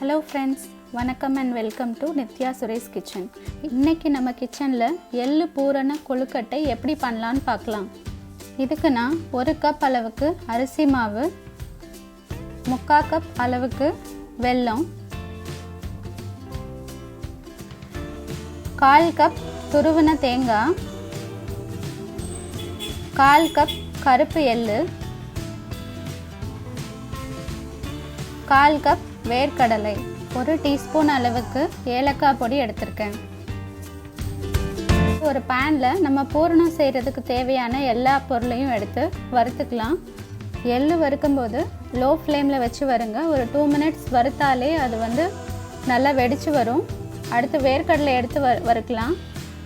Hello friends, வணக்கம் and welcome to Nithya Suresh kitchen. இன்னைக்கு நம்ம கிச்சன்ல எள்ளு பூரண கொழுக்கட்டை எப்படி பண்ணலாம்னு பார்க்கலாம். இதுக்கு நான் 1 கப் அளவுக்கு அரிசி மாவு, 3/4 கப் அளவுக்கு வெல்லம், 1/4 கப் துருவின தேங்காய், 1/4 கப் கருப்பு எள்ளு, 1/4 கப் வேர்க்கடலை, 1 டீஸ்பூன் அளவுக்கு ஏலக்காய் பொடி எடுத்திருக்கேன். ஒரு பேனில் நம்ம பூரணம் செய்கிறதுக்கு தேவையான எல்லா பொருளையும் எடுத்து வறுத்துக்கலாம். எள்ளு வறுக்கும்போது லோ ஃப்ளேமில் வச்சு வருங்க. ஒரு 2 மினிட்ஸ் வறுத்தாலே அது நல்லா வெடிச்சு வரும். அடுத்து வேர்க்கடலை எடுத்து வறுக்கலாம்.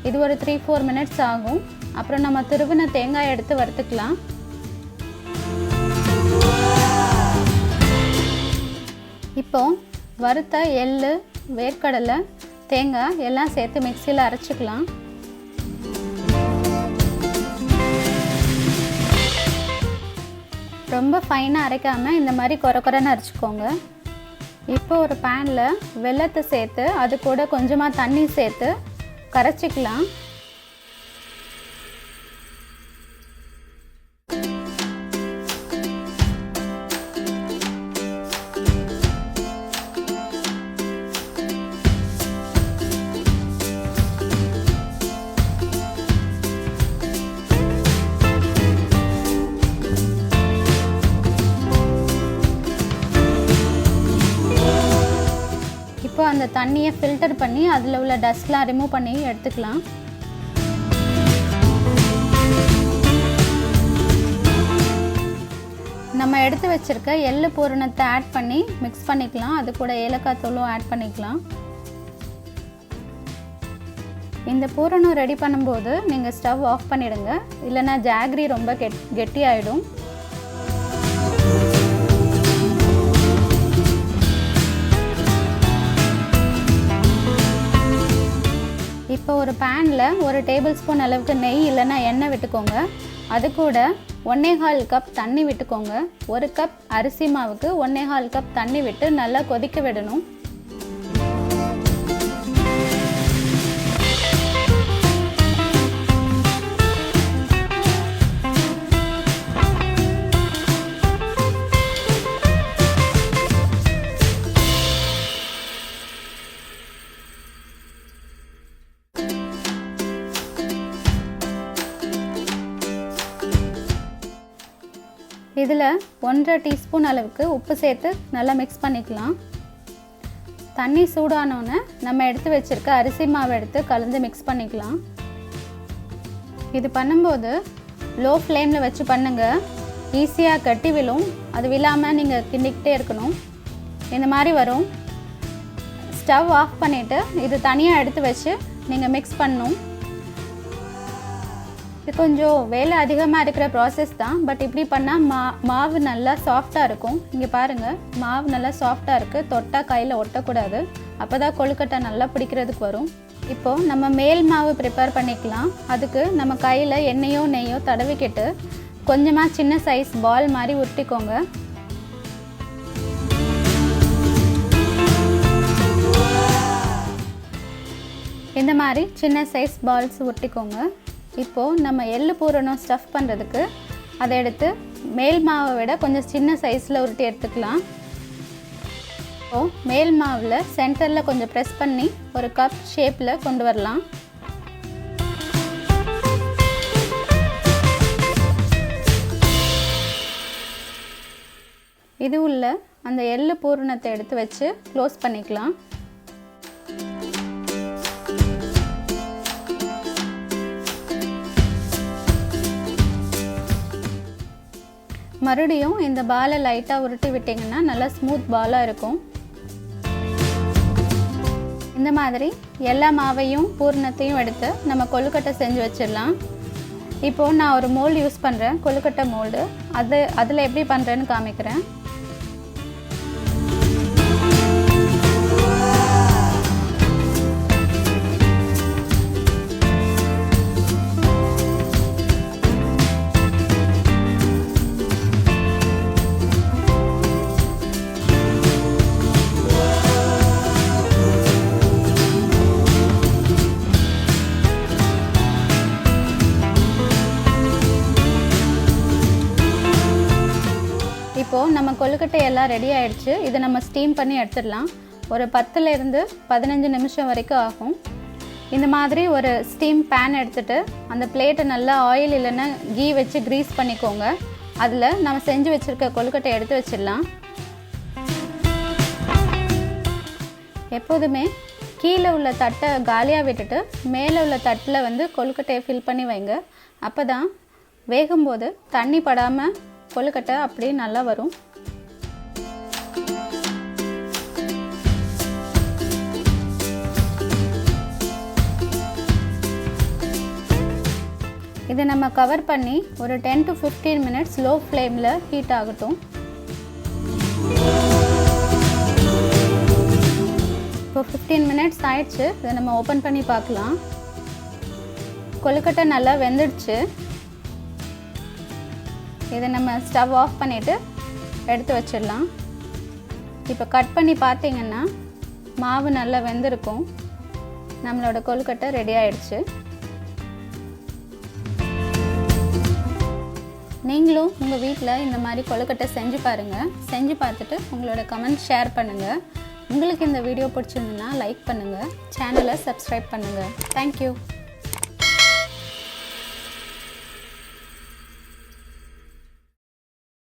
இது ஒரு 3-4 மினிட்ஸ் ஆகும். அப்புறம் நம்ம துருவின தேங்காய் எடுத்து வறுத்துக்கலாம். இப்போ வறுத்த எள்ளு, வேர்க்கடலை, தேங்காய் எல்லாம் சேர்த்து மிக்சியில் அரைச்சிக்கலாம். ரொம்ப ஃபைனாக அரைக்காமல் இந்த மாதிரி கொரன்னு அரைச்சிக்கோங்க. இப்போ ஒரு பேனில் வெல்லத்தை சேர்த்து அது கூட கொஞ்சமாக தண்ணி சேர்த்து கரைச்சிக்கலாம். இப்போ அந்த தண்ணியை ஃபில்டர் பண்ணி அதில் உள்ள டஸ்ட்லாம் ரிமூவ் பண்ணி எடுத்துக்கலாம். நம்ம எடுத்து வச்சுருக்க எள்ளு பூரணத்தை ஆட் பண்ணி மிக்ஸ் பண்ணிக்கலாம். அது கூட ஏலக்காய் தூளும் ஆட் பண்ணிக்கலாம். இந்த பூரணம் ரெடி பண்ணும்போது நீங்கள் ஸ்டவ் ஆஃப் பண்ணிவிடுங்க, இல்லைன்னா ஜாகரி ரொம்ப கெட்டி ஆகிடும். இப்போ ஒரு பேனில் 1 டேபிள் ஸ்பூன் அளவுக்கு நெய் இல்லைன்னா எண்ணெய் விட்டுக்கோங்க. அது கூட 1/4 கப் தண்ணி விட்டுக்கோங்க. 1 கப் அரிசி மாவுக்கு 1/4 கப் தண்ணி விட்டு நல்லா கொதிக்க விடணும். இதில் 1/2 டீஸ்பூன் அளவுக்கு உப்பு சேர்த்து நல்லா மிக்ஸ் பண்ணிக்கலாம். தண்ணி சூடானோன்னு நம்ம எடுத்து வச்சுருக்க அரிசி மாவு எடுத்து கலந்து மிக்ஸ் பண்ணிக்கலாம். இது பண்ணும்போது லோ ஃப்ளேமில் வச்சு பண்ணுங்கள். ஈஸியாக கட்டி விழும். அது விழாமல் நீங்கள் கிண்டிக்கிட்டே இருக்கணும். இந்த மாதிரி வரும். ஸ்டவ் ஆஃப் பண்ணிவிட்டு இது தனியாக எடுத்து வச்சு நீங்கள் மிக்ஸ் பண்ணணும். இது கொஞ்சம் வேலை அதிகமாக இருக்கிற ப்ராசஸ் தான். பட் இப்படி பண்ணால் மாவு நல்லா சாஃப்டாக இருக்கும். இங்கே பாருங்கள், மாவு நல்லா சாஃப்டாக இருக்குது. தொட்டால் கையில் ஒட்டக்கூடாது. அப்போ தான் கொழுக்கட்டை நல்லா பிடிக்கிறதுக்கு வரும். இப்போது நம்ம மேல் மாவு ப்ரிப்பேர் பண்ணிக்கலாம். அதுக்கு நம்ம கையில் எண்ணெயோ நெய்யோ தடவிக்கிட்டு கொஞ்சமாக சின்ன சைஸ் பால் மாதிரி உருட்டிக்கோங்க. இந்த மாதிரி சின்ன சைஸ் பால்ஸ் உருட்டிக்கோங்க. இப்போது நம்ம எள்ளு பூரணம் ஸ்டஃப் பண்ணுறதுக்கு அதை எடுத்து மேல் மாவை விட கொஞ்சம் சின்ன சைஸில் உருட்டி எடுத்துக்கலாம். இப்போது மேல் மாவில் சென்டரில் கொஞ்சம் ப்ரெஸ் பண்ணி ஒரு கப் ஷேப்பில் கொண்டு வரலாம். இது உள்ள அந்த எள்ளு பூரணத்தை எடுத்து வச்சு க்ளோஸ் பண்ணிக்கலாம். மறுபடியும் இந்த பாலை லைட்டாக உருட்டி விட்டிங்கன்னா நல்லா ஸ்மூத் பாலாக இருக்கும். இந்த மாதிரி எல்லா மாவையும் பூரணத்தையும் எடுத்து நம்ம கொழுக்கட்டை செஞ்சு வச்சிடலாம். இப்போது நான் ஒரு மோல்டு யூஸ் பண்ணுறேன், கொழுக்கட்டை மோல்டு. அதில் எப்படி பண்ணுறேன்னு காமிக்கிறேன். கொழுக்கட்டை எல்லாம் ரெடி ஆயிடுச்சு. இதை நம்ம ஸ்டீம் பண்ணி எடுத்துடலாம். ஒரு 10லேருந்து 15 நிமிஷம் வரைக்கும் ஆகும். இந்த மாதிரி ஒரு ஸ்டீம் பேன் எடுத்துகிட்டு அந்த பிளேட்டை நல்லா ஆயில் இல்லைன்னா கீ வச்சு க்ரீஸ் பண்ணிக்கோங்க. அதில் நம்ம செஞ்சு வச்சுருக்க கொழுக்கட்டை எடுத்து வச்சிடலாம். எப்போதுமே கீழே உள்ள தட்டை காலியாக விட்டுட்டு மேலே உள்ள தட்டில் வந்து கொழுக்கட்டையை ஃபில் பண்ணி வைங்க. அப்போ தான் வேகும்போது தண்ணி படாமல் கொழுக்கட்டை அப்படியே நல்லா வரும். இதை நம்ம கவர் பண்ணி ஒரு 10 to 15 மினிட்ஸ் லோ ஃப்ளேமில் ஹீட் ஆகட்டும். இப்போ 15 மினிட்ஸ் ஆயிடுச்சு. இதை நம்ம ஓப்பன் பண்ணி பார்க்கலாம். கொழுக்கட்டை நல்லா வெந்துடுச்சு. இதை நம்ம ஸ்டவ் ஆஃப் பண்ணிவிட்டு எடுத்து வச்சிடலாம். இப்போ கட் பண்ணி பார்த்தீங்கன்னா மாவு நல்லா வெந்திருக்கும். நம்மளோட கொழுக்கட்டை ரெடி ஆயிடுச்சு. நீங்களும் உங்கள் வீட்டில் இந்த மாதிரி கொழுக்கட்டை செஞ்சு பாருங்கள். செஞ்சு பார்த்துட்டு உங்களோட கமெண்ட் ஷேர் பண்ணுங்கள். உங்களுக்கு இந்த வீடியோ பிடிச்சிருந்துன்னா லைக் பண்ணுங்கள். சேனலை சப்ஸ்கிரைப் பண்ணுங்கள். தேங்க்யூ.